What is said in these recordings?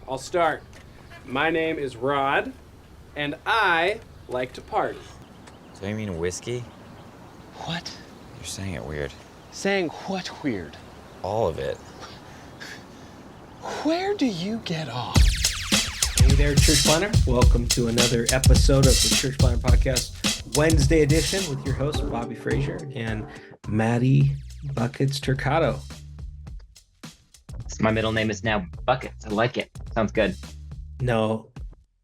I'll start. My name is Rod, and I like to party. So you mean whiskey? What? You're saying it weird. Saying what weird? All of it. Where do you get off? Hey there, Church Planner. Welcome to another episode of the Church Planner Podcast Wednesday edition with your host, Bobby Frazier and Maddie Buckets Turcato. My middle name is now Buckets. I like it. Sounds good. No,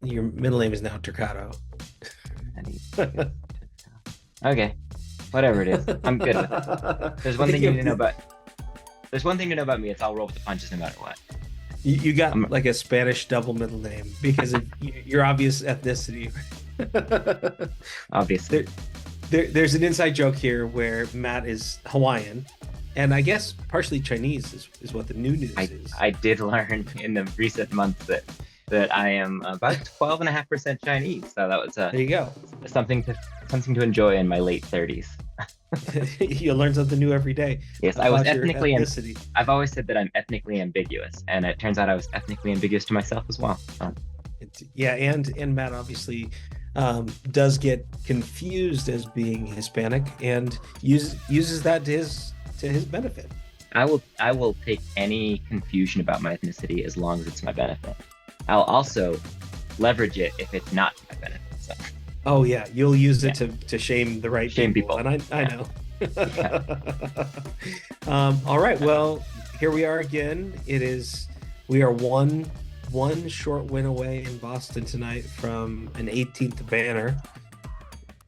your middle name is now Turcato. Okay, whatever it is, I'm good with it. There's one thing you need to know about. There's one thing to know about me. It's I'll roll with the punches no matter what. You got like a Spanish double middle name because of your obvious ethnicity. Obviously. There's an inside joke here where Matt is Hawaiian, and I guess partially Chinese is what the new news is. I did learn in the recent months that I am about 12.5% Chinese. So that was there you go. something to enjoy in my late 30s. You learn something new every day. Yes, I was ethnically I've always said that I'm ethnically ambiguous, and it turns out I was ethnically ambiguous to myself as well. So. Yeah, and Matt obviously does get confused as being Hispanic and uses that to his benefit. I will take any confusion about my ethnicity as long as it's my benefit. I'll also leverage it if it's not to my benefit. So. Oh yeah, you'll use it to shame the right people. And I know. All right, well, here we are again. We are one short win away in Boston tonight from an 18th banner.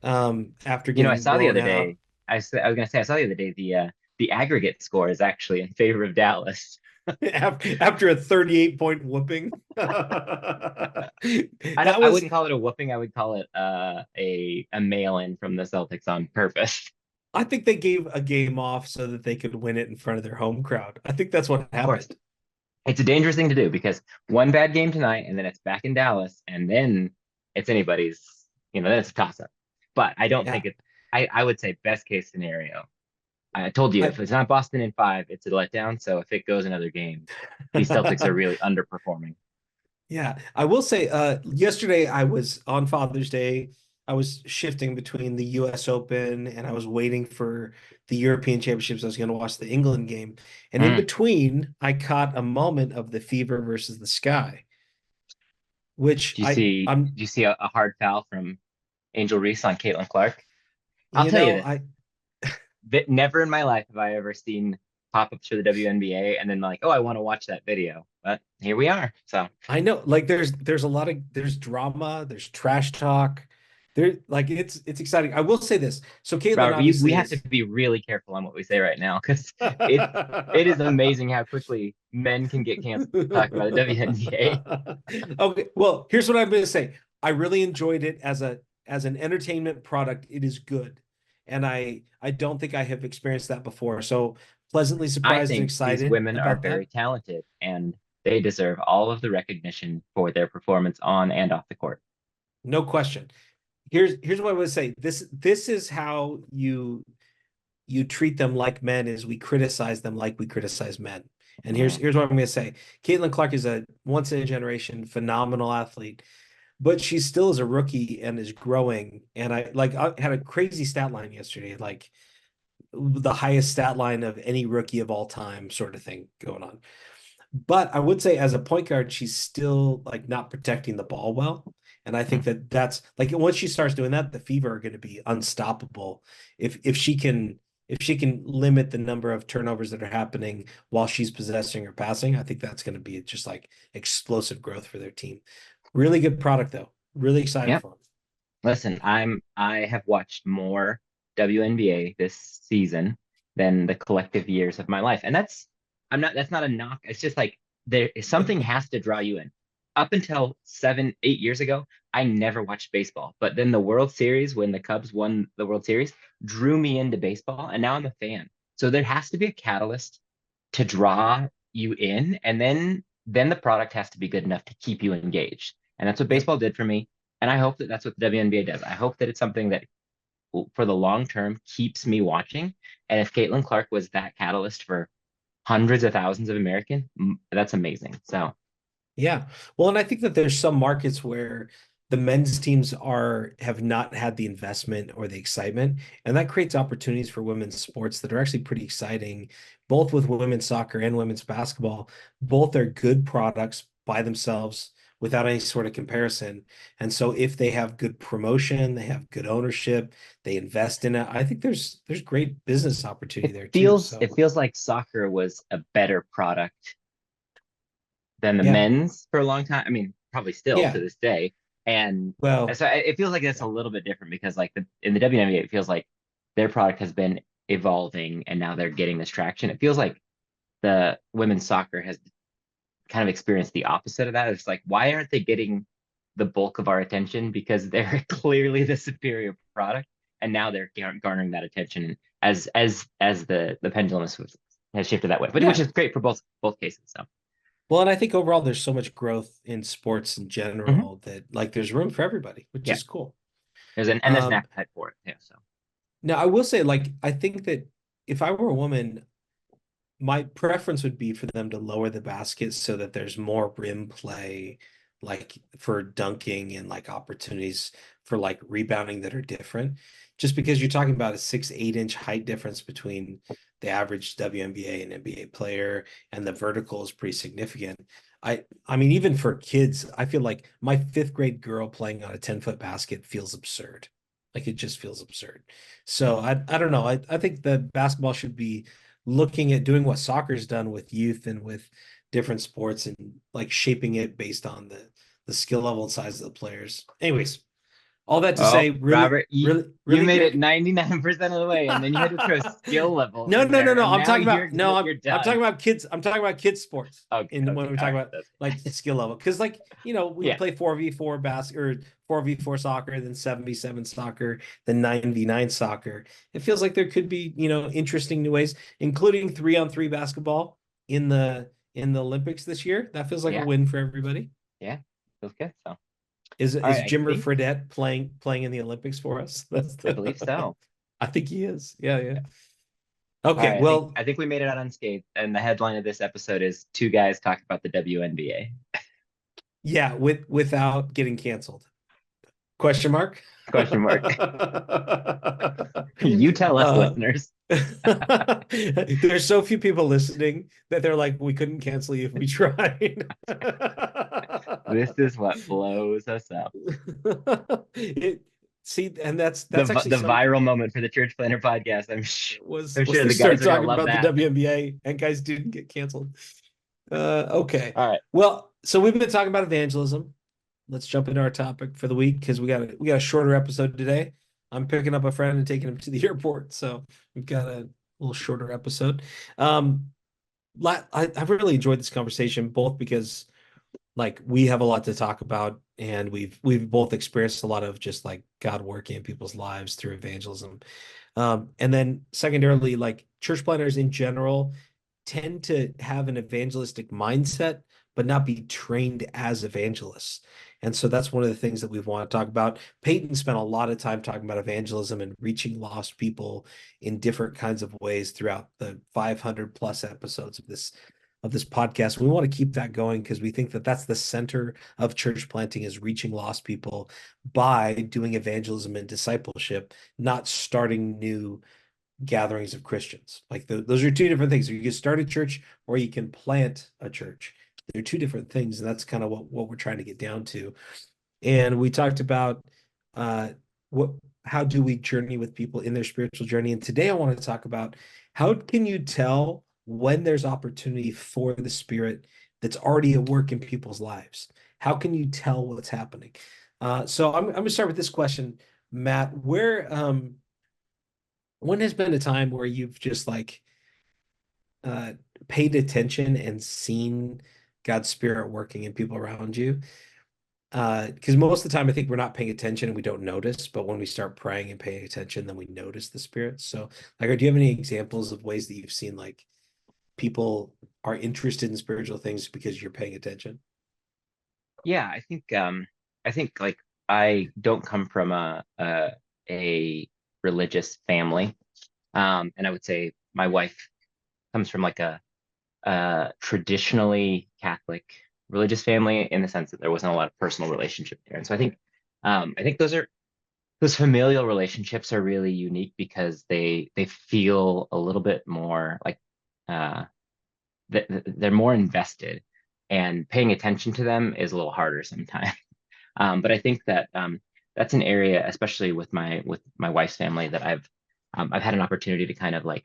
After getting I saw the other day. I saw the other day the aggregate score is actually in favor of Dallas. After a 38-point whooping. I wouldn't call it a whooping. I would call it a mail-in from the Celtics on purpose. I think they gave a game off so that they could win it in front of their home crowd. I think that's what happened. It's a dangerous thing to do because one bad game tonight and then it's back in Dallas and then it's anybody's, then it's a toss-up. But I don't think I would say best case scenario. I told you, if it's not Boston in 5, it's a letdown. So if it goes another game, these Celtics are really underperforming. Yeah, I will say, yesterday I was on Father's Day. I was shifting between the U.S. Open and I was waiting for the European Championships. I was going to watch the England game. And in between, I caught a moment of the Fever versus the Sky, which do you see a hard foul from Angel Reese on Caitlin Clark? I'll tell you this. That never in my life have I ever seen pop-ups for the WNBA and then like, oh, I want to watch that video. But here we are. So I know, like there's there's drama, there's trash talk. It's exciting. I will say this. So Caitlin, Robert, we have to be really careful on what we say right now because it is amazing how quickly men can get canceled talking about the WNBA. Okay, well, here's what I'm going to say. I really enjoyed it as an entertainment product. It is good. And I don't think I have experienced that before. So pleasantly surprised and excited. These women are very talented and they deserve all of the recognition for their performance on and off the court. No question. Here's what I would say. This is how you treat them like men is we criticize them like we criticize men. And here's what I'm going to say. Caitlin Clark is a once in a generation phenomenal athlete. But she still is a rookie and is growing. And I had a crazy stat line yesterday, like the highest stat line of any rookie of all time sort of thing going on. But I would say as a point guard, she's still like not protecting the ball well. And I think that's like once she starts doing that, the Fever are going to be unstoppable. If she can limit the number of turnovers that are happening while she's possessing or passing, I think that's going to be just like explosive growth for their team. Really good product though. Really excited for them. Listen, I have watched more WNBA this season than the collective years of my life. And that's not a knock. It's just like something has to draw you in. Up until 7-8 years ago, I never watched baseball. But then the World Series, when the Cubs won the World Series, drew me into baseball, and now I'm a fan. So there has to be a catalyst to draw you in, and then the product has to be good enough to keep you engaged. And that's what baseball did for me. And I hope that that's what the WNBA does. I hope that it's something that for the long term keeps me watching. And if Caitlin Clark was that catalyst for hundreds of thousands of Americans, that's amazing. So Yeah. Well, and I think that there's some markets where the men's teams have not had the investment or the excitement, and that creates opportunities for women's sports that are actually pretty exciting, both with women's soccer and women's basketball. Both are good products by themselves without any sort of comparison. And so if they have good promotion, they have good ownership, they invest in it, I think there's great business opportunity there too. It So feels like soccer was a better product than the yeah. men's for a long time. I mean, probably still to Yeah. this day. And Well, so it feels like that's a little bit different because like in the WNBA, it feels like their product has been evolving and now they're getting this traction. It feels like the women's soccer has kind of experienced the opposite of that. It's like, why aren't they getting the bulk of our attention? Because they're clearly the superior product. And now they're garnering that attention as the pendulum has shifted that way, but which yeah. is great for both cases. So Well, and I think overall there's so much growth in sports in mhm. general that like there's room for everybody, which Yeah, is cool. there's an Um, appetite for it. Yeah. So Now I will say, like, I think that if I were a woman, my preference would be for them to lower the basket so that there's more rim play, like for dunking and like opportunities for like rebounding that are different. Just because you're talking about a 6, 8 inch height difference between the average WNBA and NBA player, and the vertical is pretty significant. I mean, even for kids, I feel like my fifth grade girl playing on a 10-foot basket feels absurd. Like it just feels absurd. So I don't know. I think the basketball should be looking at doing what soccer's done with youth and with different sports and like shaping it based on the skill level and size of the players. Anyways, all that to oh, say, really, Robert, really, you really made it quick. 99% of the way, and then you had to throw skill level No, in no, no, there, no. and I'm now talking you're about no. you're I'm talking done. about kids. I'm talking about kids sports. Okay, In when okay, we all talk right. about like skill level, because like we Yeah, play 4v4 basket or 4v4 soccer, then 7v7 soccer, then 9v9 soccer. It feels like there could be interesting new ways, including 3-on-3 basketball in the Olympics this year. That feels like a yeah, win for everybody. yeah. Feels good. So, all Is right, I Jimmer think Fredette playing in the Olympics for us? That's I believe the so. I think he is. Yeah, yeah. Yeah. All Okay, right, well, I think we made it out unscathed, and the headline of this episode is two guys talked about the WNBA. yeah, without getting canceled. Question mark? Question mark. You tell us, Uh, listeners. there's so few people listening that they're like, we couldn't cancel you if we tried. This is what blows us up. It, see, and that's The actually the something viral moment for the Church Planter podcast. I'm was sure they the guys started are gonna talking love about the that. WNBA and guys didn't get canceled. Okay. All right. Well, so we've been talking about evangelism. Let's jump into our topic for the week because we got a shorter episode today. I'm picking up a friend and taking him to the airport, so we've got a little shorter episode. Um, I've really enjoyed this conversation, both because like we have a lot to talk about, and we've both experienced a lot of just like God working in people's lives through evangelism. And then secondarily, like church planners in general tend to have an evangelistic mindset, but not be trained as evangelists. And so that's one of the things that we want to talk about. Peyton spent a lot of time talking about evangelism and reaching lost people in different kinds of ways throughout the 500 plus episodes of this podcast. We want to keep that going because we think that that's the center of church planting, is reaching lost people by doing evangelism and discipleship, not starting new gatherings of Christians. Like those are two different things. You can start a church or you can plant a church. They're two different things, and that's kind of what we're trying to get down to. And we talked about uh, what how do we journey with people in their spiritual journey. And today I want to talk about how can you tell when there's opportunity for the Spirit that's already at work in people's lives? How can you tell what's happening? So I'm going to start with this question, Matt. When has been a time where you've just like uh paid attention and seen God's Spirit working in people around you? Because most of the time I think we're not paying attention and we don't notice, but when we start praying and paying attention, then we notice the Spirit. So, like, do you have any examples of ways that you've seen like people are interested in spiritual things because you're paying attention? Yeah, I think like I don't come from a religious family. And I would say my wife comes from like a traditionally Catholic religious family in the sense that there wasn't a lot of personal relationship there. And so I think those familial relationships are really unique because they feel a little bit more like uh, they're more invested, and paying attention to them is a little harder sometimes. But I think that that's an area, especially with my wife's family, that I've had an opportunity to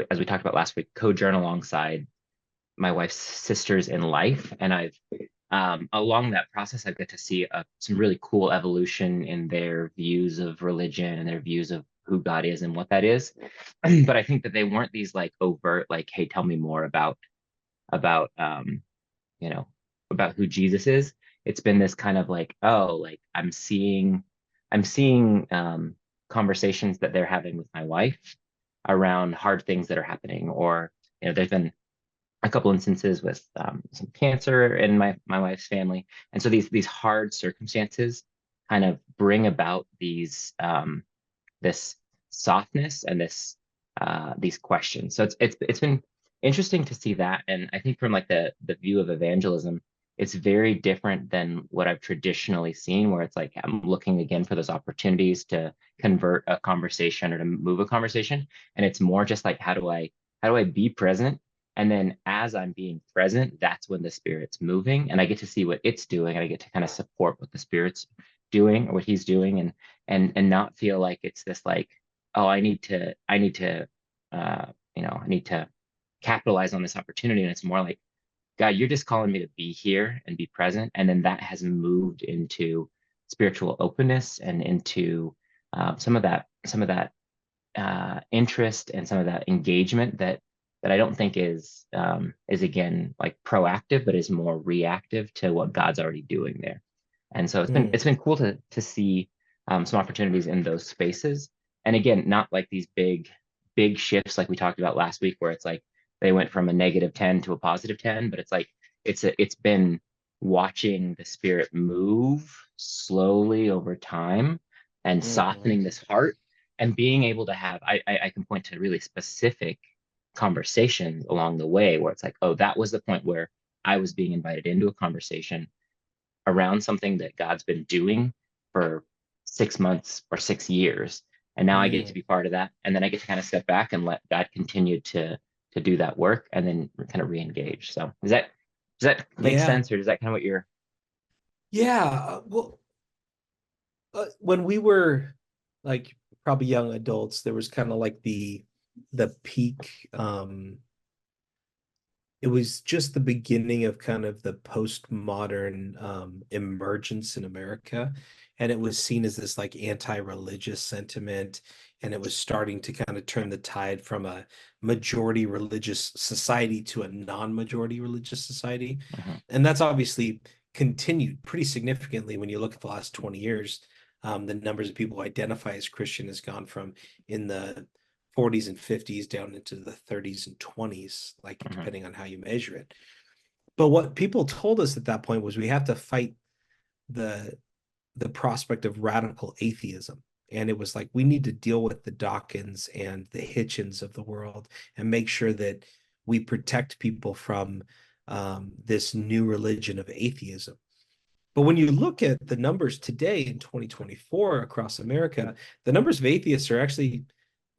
as we talked about last week, co-journey alongside my wife's sisters in life, and I've along that process, I get to see some really cool evolution in their views of religion and their views of who God is and what that is. But I think that they weren't these like overt, like, hey, tell me more about you know, about who Jesus is. It's been this kind of like, oh, like I'm seeing conversations that they're having with my wife around hard things that are happening, or there's been a couple instances with some cancer in my wife's family, and so these hard circumstances kind of bring about this softness and these questions. So it's been interesting to see that, and I think from like the view of evangelism, it's very different than what I've traditionally seen, where it's like I'm looking again for those opportunities to convert a conversation or to move a conversation, and it's more just like how do I be present, and then as I'm being present, that's when the Spirit's moving, and I get to see what it's doing, and I get to kind of support what the Spirit's doing or what He's doing, and not feel like it's this like, oh, I need to capitalize on this opportunity. And it's more like, God, you're just calling me to be here and be present. And then that has moved into spiritual openness and into some of that interest and some of that engagement that I don't think is again like proactive, but is more reactive to what God's already doing there. And so it's been cool to see some opportunities in those spaces. And again, not like these big shifts like we talked about last week, where it's like they went from a -10 to a +10, but it's like it's been watching the Spirit move slowly over time and softening this heart, and being able to have I can point to really specific conversations along the way where it's like, oh, that was the point where I was being invited into a conversation around something that God's been doing for 6 months or 6 years. And now I get to be part of that. And then I get to kind of step back and let God continue to do that work, and then kind of re-engage. So does that make Yeah. sense, or does that kind of what you're Yeah. Well, when we were like probably young adults, there was kind of like the peak. It was just the beginning of kind of the postmodern emergence in America. And it was seen as this like anti-religious sentiment. And it was starting to kind of turn the tide from a majority religious society to a non-majority religious society. Mhm. And that's obviously continued pretty significantly when you look at the last 20 years. The numbers of people who identify as Christian has gone from in the 40s and 50s down into the 30s and 20s, like Mhm. depending on how you measure it. But what people told us at that point was we have to fight the the prospect of radical atheism. And it was like we need to deal with the Dawkins and the Hitchens of the world and make sure that we protect people from this new religion of atheism. But when you look at the numbers today in 2024 across America, the numbers of atheists are actually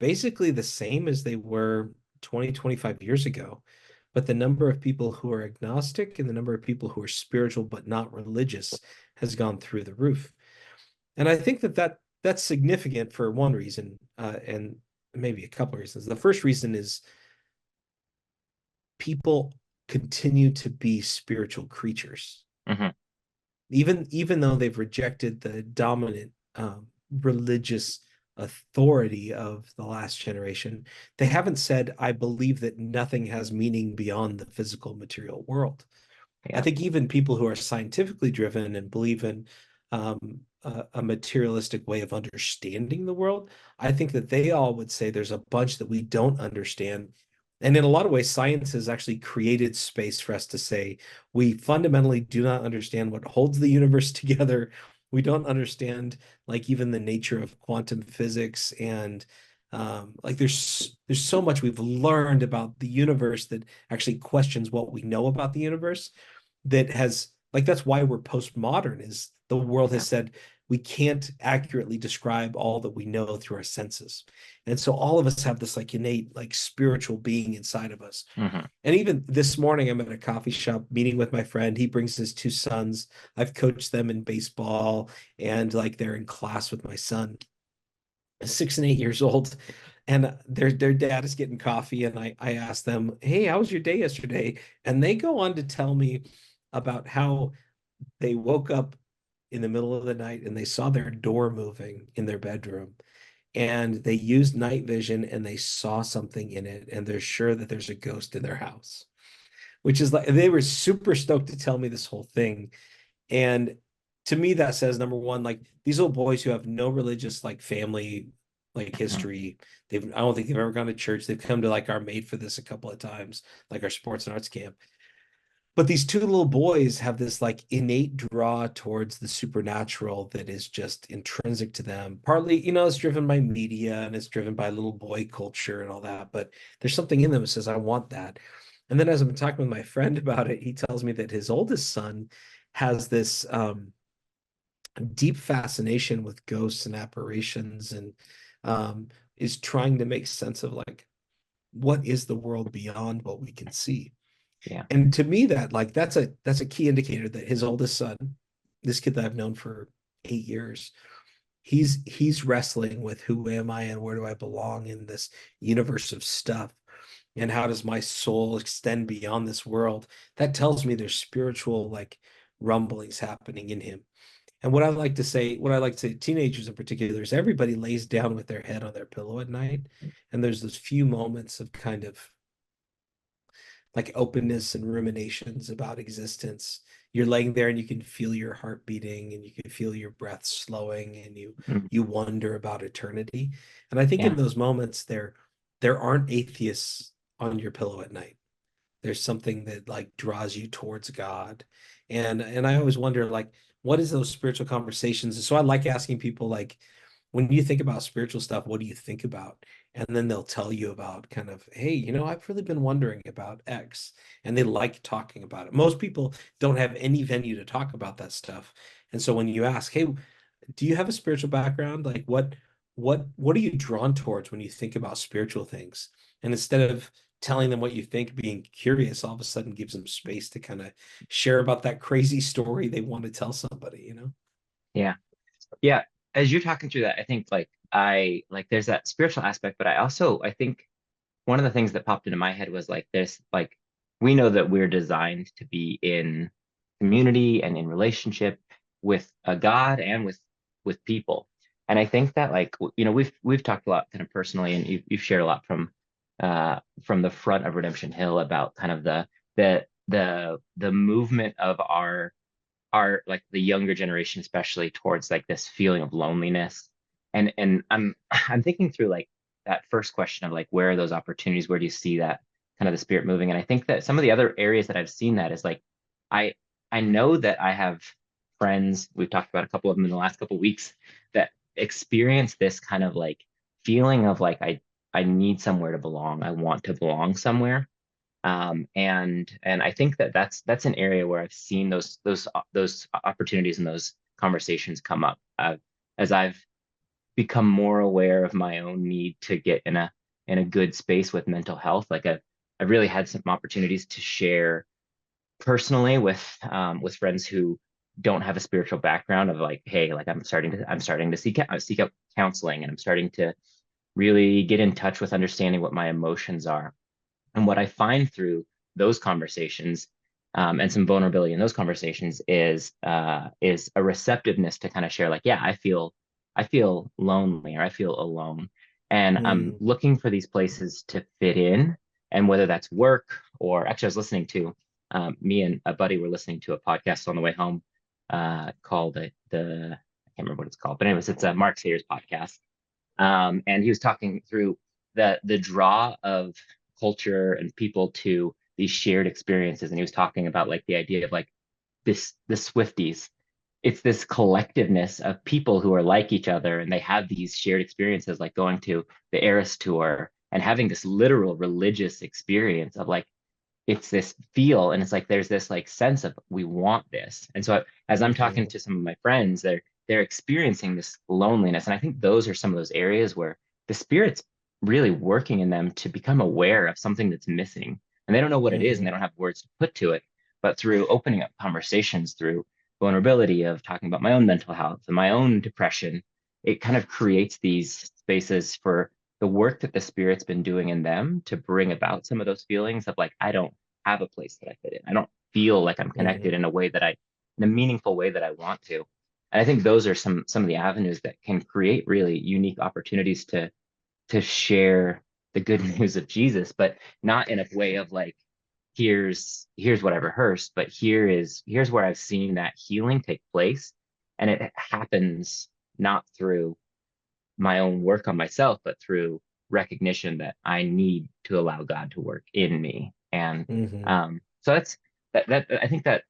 basically the same as they were 20, 25 years ago. But the number of people who are agnostic and the number of people who are spiritual but not religious has gone through the roof. And I think that's significant for one reason, and maybe a couple of reasons. The first reason is people continue to be spiritual creatures. Mhm. Even though they've rejected the dominant religious authority of the last generation, they haven't said, I believe that nothing has meaning beyond the physical material world. I Yeah. think even people who are scientifically driven and believe in a materialistic way of understanding the world, I think that they all would say there's a bunch that we don't understand. And in a lot of ways, science has actually created space for us to say we fundamentally do not understand what holds the universe together. We don't understand like even the nature of quantum physics, and like there's so much we've learned about the universe that actually questions what we know about the universe. that has like that's why we're postmodern is the world has said we can't accurately describe all that we know through our senses. And so all of us have this like innate like spiritual being inside of us. Mm-hmm. And even this morning I'm at a coffee shop meeting with my friend. He brings his two sons. I've coached them in baseball and like they're in class with my son, 6 and 8 years old. And their dad is getting coffee, and I asked them, "Hey, how was your day yesterday?" And they go on to tell me about how they woke up in the middle of the night and they saw their door moving in their bedroom, and they used night vision and they saw something in it, and they're sure that there's a ghost in their house, which is like they were super stoked to tell me this whole thing. And to me, that says number one, like these little boys who have no religious like family like history. I don't think they've ever gone to church. They've come to like our Made for This a couple of times, like our sports and arts camp. But these two little boys have this like innate draw towards the supernatural that is just intrinsic to them. Partly, it's driven by media and it's driven by little boy culture and all that. But there's something in them that says, I want that. And then as I've been talking with my friend about it, he tells me that his oldest son has this deep fascination with ghosts and apparitions and is trying to make sense of like, what is the world beyond what we can see? Yeah. And to me, that like that's a key indicator that his oldest son, this kid that I've known for 8 years, he's wrestling with who am I and where do I belong in this universe of stuff, and how does my soul extend beyond this world? That tells me there's spiritual like rumblings happening in him. And what I like to say to teenagers in particular is everybody lays down with their head on their pillow at night, and there's those few moments of kind of like openness and ruminations about existence. You're laying there and you can feel your heart beating and you can feel your breath slowing, and you wonder about eternity. And I think in Yeah. those moments there aren't atheists on your pillow at night. There's something that like draws you towards God. And I always wonder like what is those spiritual conversations? And so I like asking people like when you think about spiritual stuff, what do you think about? And then they'll tell you about kind of, hey, I've really been wondering about X. And they like talking about it. Most people don't have any venue to talk about that stuff. And so when you ask, hey, do you have a spiritual background? Like what are you drawn towards when you think about spiritual things? And instead of telling them what you think, being curious all of a sudden gives them space to kind of share about that crazy story they want to tell somebody. Yeah. Yeah. As you're talking through that, I think there's that spiritual aspect, but I think one of the things that popped into my head was like this, like we know that we're designed to be in community and in relationship with a God and with people. And I think that like we've talked a lot kind of personally, and you've shared a lot from the front of Redemption Hill about kind of the movement of our like the younger generation, especially towards like this feeling of loneliness. And I'm thinking through like that first question of like where are those opportunities? Where do you see that kind of the spirit moving? And I think that some of the other areas that I've seen that is like I I know that I have friends, we've talked about a couple of them in the last couple of weeks, that experience this kind of like feeling of like I need somewhere to belong. I want to belong somewhere. And I think that that's an area where I've seen those opportunities and those conversations come up as I've become more aware of my own need to get in a good space with mental health. Like I've really had some opportunities to share personally with friends who don't have a spiritual background of like, hey, like I'm starting to seek out counseling, and I'm starting to really get in touch with understanding what my emotions are. And what I find through those conversations, and some vulnerability in those conversations is a receptiveness to kind of share like, yeah, I feel lonely, or I feel alone. And I'm Mm. looking for these places to fit in. And whether that's work, or actually I was listening to me and a buddy were listening to a podcast on the way home called I can't remember what it's called, but anyways, it's a Mark Sayers podcast. And he was talking through the draw of culture and people to these shared experiences. And he was talking about like the idea of like the Swifties. It's this collectiveness of people who are like each other, and they have these shared experiences, like going to the Eras tour and having this literal religious experience of like it's this feel, and it's like there's this like sense of we want this. And so as I'm talking Mhm. to some of my friends, they're experiencing this loneliness. And I think those are some of those areas where the Spirit's really working in them to become aware of something that's missing. And they don't know what it is, and they Mhm. don't have words to put to it. But through opening up conversations, through vulnerability of talking about my own mental health and my own depression, it kind of creates these spaces for the work that the Spirit's been doing in them to bring about some of those feelings of like, I don't have a place that I fit in. I don't feel like I'm connected Mhm. in a way that in a meaningful way that I want to. And I think those are some of the avenues that can create really unique opportunities to share the good news of Jesus, but not in a way of like, here's what I've rehearsed, but here's where I've seen that healing take place. And it happens not through my own work on myself, but through recognition that I need to allow God to work in me. And Mhm. so that I think that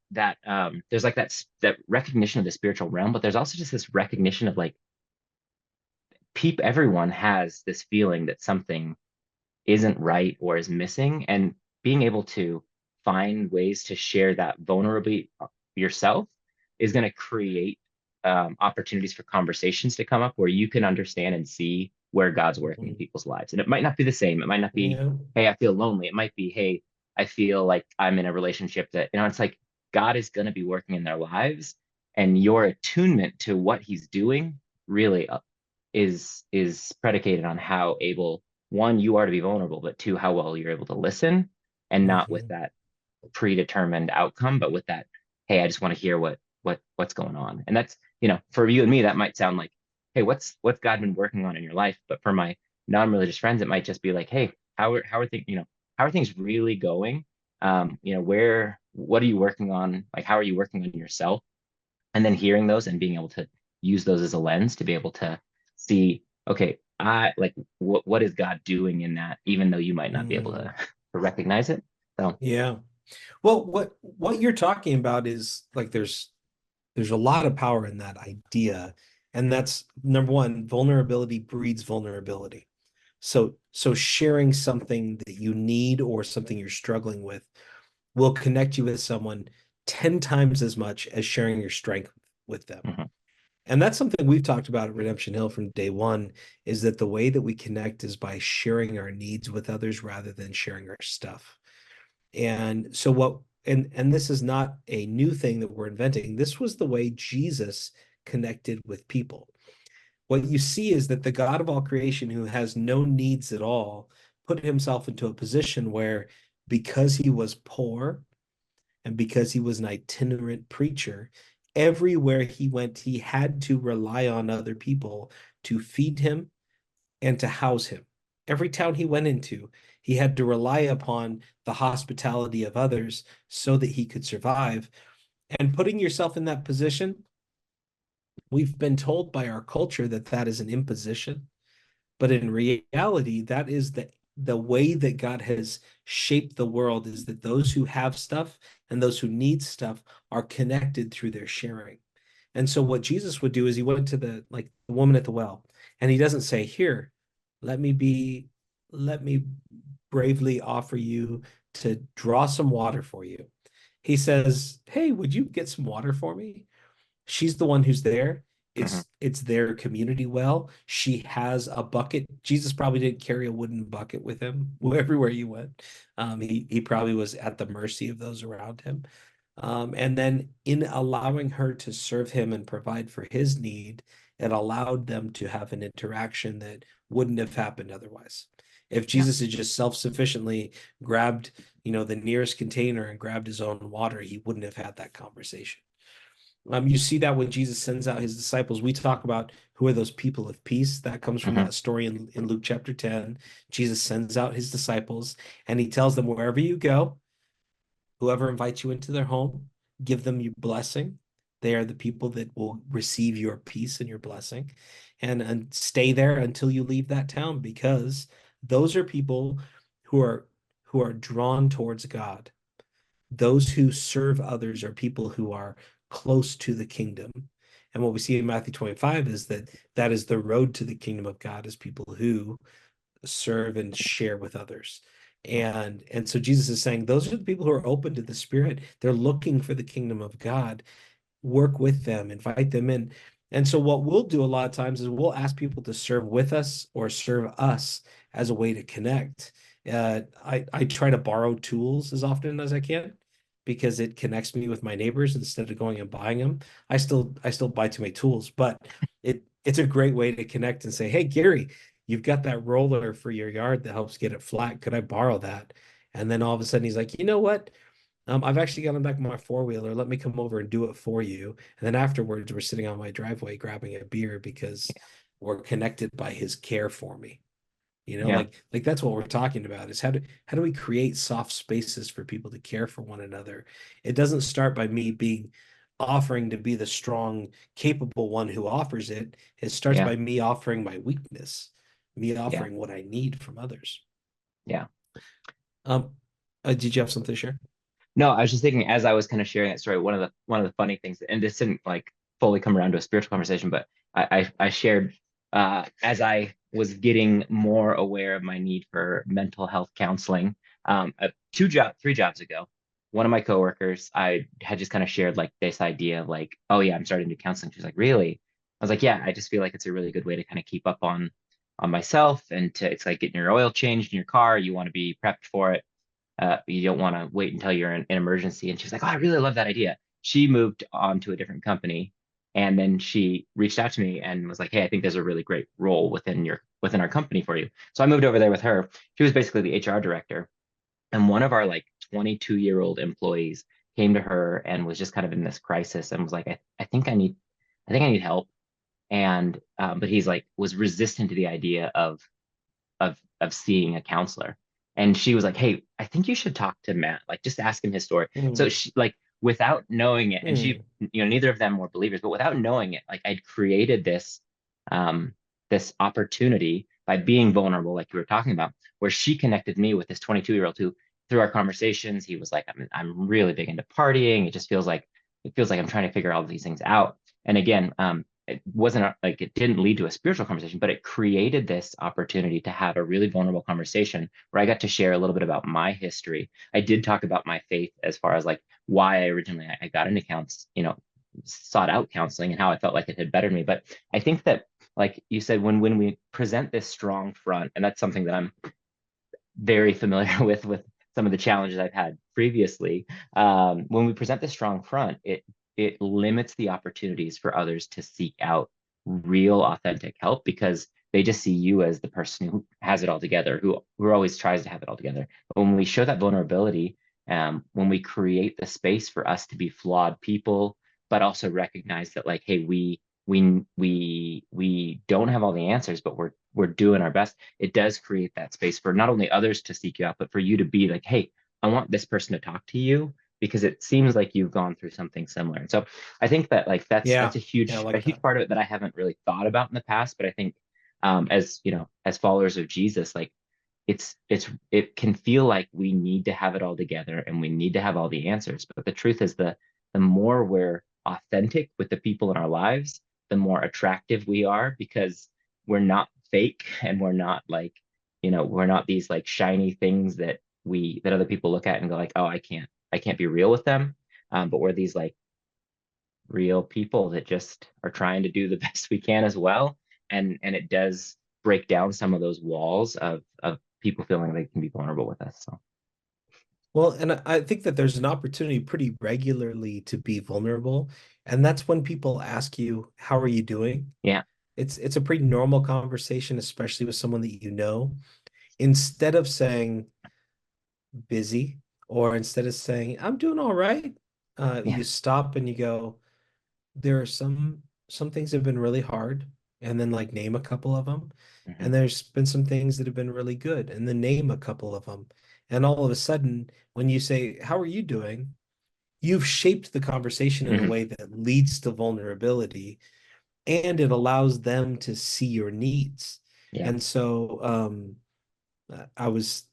there's like that recognition of the spiritual realm, but there's also just this recognition of like everyone has this feeling that something isn't right or is missing, and being able to find ways to share that vulnerably yourself is going to create opportunities for conversations to come up where you can understand and see where God's working in Mhm. people's lives. And it might not be the same. It might not be, Yeah. hey, I feel lonely. It might be, hey, I feel like I'm in a relationship that, it's like God is going to be working in their lives, and your attunement to what he's doing really is predicated on how able, one, you are to be vulnerable, but two, how well you're able to listen, and not with Mhm. that predetermined outcome, but with that, hey, I just want to hear what's going on. And that's, for you and me, that might sound like, hey, what's God been working on in your life? But for my non-religious friends, it might just be like, hey, how are things, how are things really going? What are you working on? Like, how are you working on yourself? And then hearing those and being able to use those as a lens to be able to see, okay, I like what is God doing in that, even though you might not be able Mhm. to recognize it. So Yeah. Well, what you're talking about is like there's a lot of power in that idea, and that's number one, vulnerability breeds vulnerability. So sharing something that you need or something you're struggling with will connect you with someone 10 times as much as sharing your strength with them. mhm, And that's something we've talked about at Redemption Hill from day one, is that the way that we connect is by sharing our needs with others rather than sharing our stuff. And so and this is not a new thing that we're inventing. This was the way Jesus connected with people. What you see is that the God of all creation, who has no needs at all, put himself into a position where, because he was poor and because he was an itinerant preacher, everywhere he went, he had to rely on other people to feed him and to house him. Every town he went into, he had to rely upon the hospitality of others so that he could survive. And putting yourself in that position, we've been told by our culture that that is an imposition. But in reality, that is the way that God has shaped the world, is that those who have stuff and those who need stuff are connected through their sharing. And so what Jesus would do is he went to the woman at the well, and he doesn't say, "Here, let me be, let me bravely offer you to draw some water for you." He says, "Hey, would you get some water for me?" She's the one who's there. mhm, It's their community well. She has a bucket. Jesus probably didn't carry a wooden bucket with him everywhere he went. He probably was at the mercy of those around him. And then in allowing her to serve him and provide for his need, it allowed them to have an interaction that wouldn't have happened otherwise. If yeah, Jesus had just self-sufficiently grabbed, the nearest container and grabbed his own water, he wouldn't have had that conversation. You see that when Jesus sends out his disciples. We talk about who are those people of peace. That comes from mhm, that story in Luke chapter 10. Jesus sends out his disciples and he tells them, wherever you go, whoever invites you into their home, give them your blessing. They are the people that will receive your peace and your blessing. And stay there until you leave that town, because those are people who are drawn towards God. Those who serve others are people who are close to the kingdom. And what we see in Matthew 25 is that that is the road to the kingdom of God, is people who serve and share with others. And so Jesus is saying those are the people who are open to the Spirit. They're looking for the kingdom of God. Work with them, invite them in. And so what we'll do a lot of times is we'll ask people to serve with us or serve us as a way to connect. I try to borrow tools as often as I can because it connects me with my neighbors instead of going and buying them. I still buy too many tools, but it's a great way to connect and say, hey, Gary, you've got that roller for your yard that helps get it flat. Could I borrow that? And then all of a sudden he's like, you know what? I've actually got on back my four-wheeler. Let me come over and do it for you. And then afterwards, we're sitting on my driveway grabbing a beer because we're connected by his care for me. Yeah. Like that's what we're talking about is how do we create soft spaces for people to care for one another? It doesn't start by me being offering to be the strong, capable one who offers it. It starts Yeah. by me offering my weakness, me Yeah. offering what I need from others. Yeah. Um, did you have something to share? No, I was just thinking as I was kind of sharing that story, one of the funny things, and this didn't like fully come around to a spiritual conversation, but I shared as I was getting more aware of my need for mental health counseling. 3 jobs ago, one of my coworkers, I had just kind of shared like this idea of like, oh yeah, I'm starting to do counseling. She's like, really? I was like, yeah, I just feel like it's a really good way to kind of keep up on myself, and to it's like getting your oil changed in your car. You want to be prepped for it. You don't want to wait until you're in an emergency. And she's like, oh, I really love that idea. She moved on to a different company. And then she reached out to me and was like, hey, I think there's a really great role within our company for you. So I moved over there with her. She was basically the HR director. And one of our like 22-year-old employees came to her and was just kind of in this crisis and was like, I think I need help. And but he's like was resistant to the idea of seeing a counselor. And she was like, hey, I think you should talk to Matt, like just ask him his story. So Mm, she like without knowing it, and she, mm, neither of them were believers, but without knowing it, like I'd created um this opportunity by being vulnerable, like you were talking about, where she connected me with this 22-year-old who, through our conversations, he was like, I'm really big into partying. It feels like I'm trying to figure all of these things out. And again, it wasn't like it didn't lead to a spiritual conversation, but it created this opportunity to have a really vulnerable conversation where I got to share a little bit about my history. I did talk about my faith as far as like why I got into sought out counseling and how I felt like it had bettered me. But I think that, like you said, when we present this strong front, and that's something that I'm very familiar with some of the challenges I've had previously. When we present the strong front, it limits the opportunities for others to seek out real, authentic help because they just see you as the person who has it all together, who always tries to have it all together. But when we show that vulnerability, when we create the space for us to be flawed people, but also recognize that like, hey, we don't have all the answers, but we're doing our best. It does create that space for not only others to seek you out, but for you to be like, hey, I want this person to talk to you because it seems like you've gone through something similar. And so I think that like that's yeah. a Yeah, I huge a like huge that. part of it that I haven't really thought about in the past. But I think as as followers of Jesus, like it can feel like we need to have it all together and we need to have all the answers. But the truth is the more we're authentic with the people in our lives, the more attractive we are because we're not fake and we're not like, we're not these like shiny things that other people look at and go like, oh, I can't be real with them. But we're these like real people that just are trying to do the best we can as well. And it does break down some of those walls of people feeling they can be vulnerable with us. So Well, and I think that there's an opportunity pretty regularly to be vulnerable, and that's when people ask you, "How are you doing?" yeah, It's a pretty normal conversation, especially with someone that you know. Instead of saying busy, or instead of saying, "I'm doing all right," yeah. you stop and you go, there are some things that have been really hard, and then like name a couple of them. Hmm. And there's been some things that have been really good, and then name a couple of them. And all of a sudden, when you say, "How are you doing?" You've shaped the conversation in a Hmm. way that leads to vulnerability, and it allows them to see your needs. Yeah. And so I was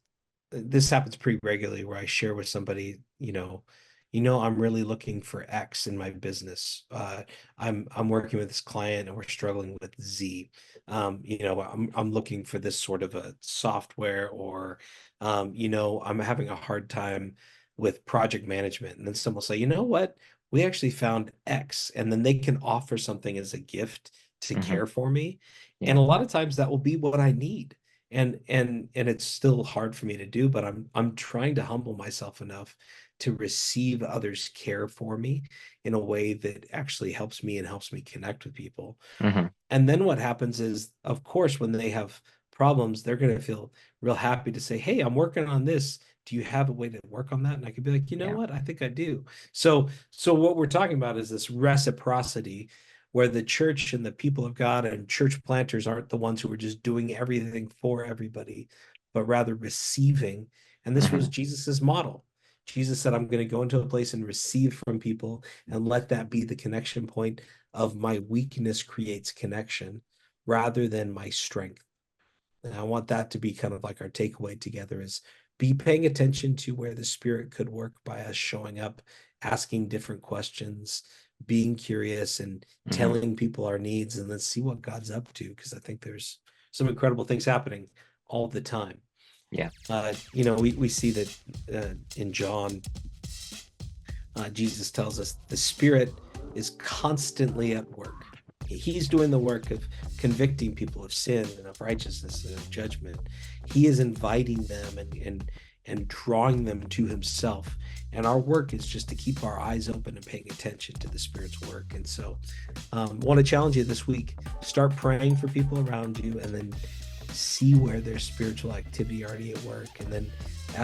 this happens pretty regularly where I share with somebody, I'm really looking for X in my business. I'm working with this client and we're struggling with Z. I'm looking for this sort of a software, or I'm having a hard time with project management. And then someone will say, you know what? We actually found X, and then they can offer something as a gift to Hmm. care for me. And Yeah. a lot of times that will be what I need. And it's still hard for me to do, but I'm trying to humble myself enough to receive others' care for me in a way that actually helps me and helps me connect with people. Hmm. And then what happens is, of course, when they have problems, they're going to feel real happy to say, hey, I'm working on this. Do you have a way to work on that? And I could be like, you know Yeah. what? I think I do. So what we're talking about is this reciprocity, where the church and the people of God and church planters aren't the ones who are just doing everything for everybody, but rather receiving. And this was Hmm. Jesus's model. Jesus said, I'm going to go into a place and receive from people and let that be the connection point of my weakness creates connection rather than my strength. And I want that to be kind of like our takeaway together, is be paying attention to where the Spirit could work by us showing up, asking different questions, being curious, and Hmm. telling people our needs, and then see what God's up to, because I think there's some incredible things happening all the time. Yeah. We see that in John, Jesus tells us the Spirit is constantly at work. He's doing the work of convicting people of sin and of righteousness and of judgment. He is inviting them and drawing them to himself. And our work is just to keep our eyes open and paying attention to the Spirit's work. And so I want to challenge you this week. Start praying for people around you, and then see where there's spiritual activity already at work. And then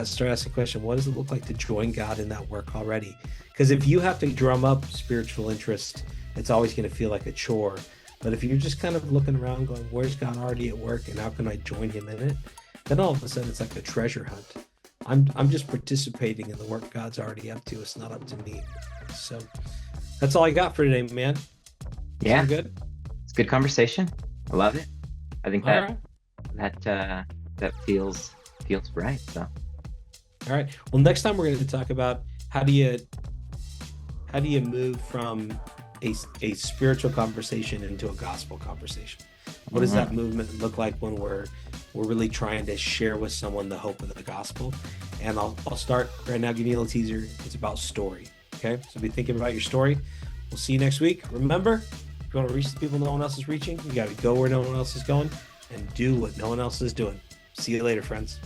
start asking the question, what does it look like to join God in that work already? Because if you have to drum up spiritual interest, it's always going to feel like a chore. But if you're just kind of looking around going, where's God already at work and how can I join him in it? Then all of a sudden it's like a treasure hunt. I'm just participating in the work God's already up to. It's not up to me. So that's all I got for today, man. Yeah. Sound good? It's a good conversation. I love it. I think All that right. that feels right. So All right. Well, next time we're going to talk about how do you move from a spiritual conversation into a gospel conversation? What does that movement look like when we're really trying to share with someone the hope of the gospel? And I'll start right now, give you a little teaser. It's about story. Okay. So be thinking about your story. We'll see you next week. Remember, if you want to reach the people no one else is reaching, you got to go where no one else is going and do what no one else is doing. See you later, friends.